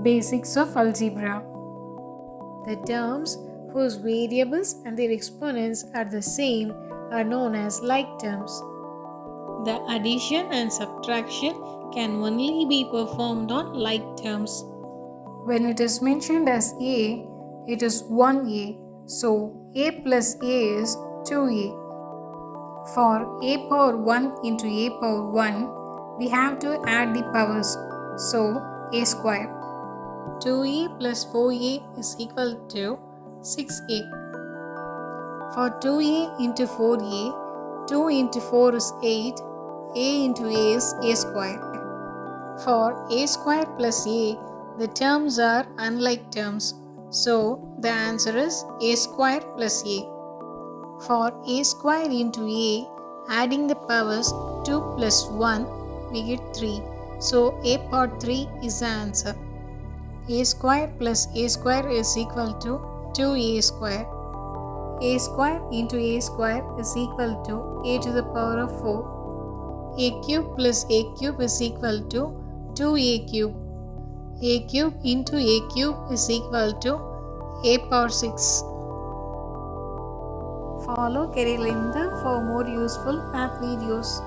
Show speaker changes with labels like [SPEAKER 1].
[SPEAKER 1] Basics of Algebra. The terms whose variables and their exponents are the same are known as like terms. The addition and subtraction can only be performed on like terms. When it is mentioned as a, it is 1a, so a plus a is 2a. For a power 1 into a power 1, we have to add the powers, so a square. 2a plus 4a is equal to 6a. For 2a into 4a, 2 into 4 is 8, a into a is a square. For a square plus a, the terms are unlike terms, so the answer is a square plus a. For a square into a, adding the powers 2 plus 1, we get 3, so a power 3 is the answer. A square plus a square is equal to 2a square. A square into a square is equal to a to the power of 4. A cube plus a cube is equal to 2a cube. A cube into a cube is equal to a power 6. Follow Career Linda for more useful math videos.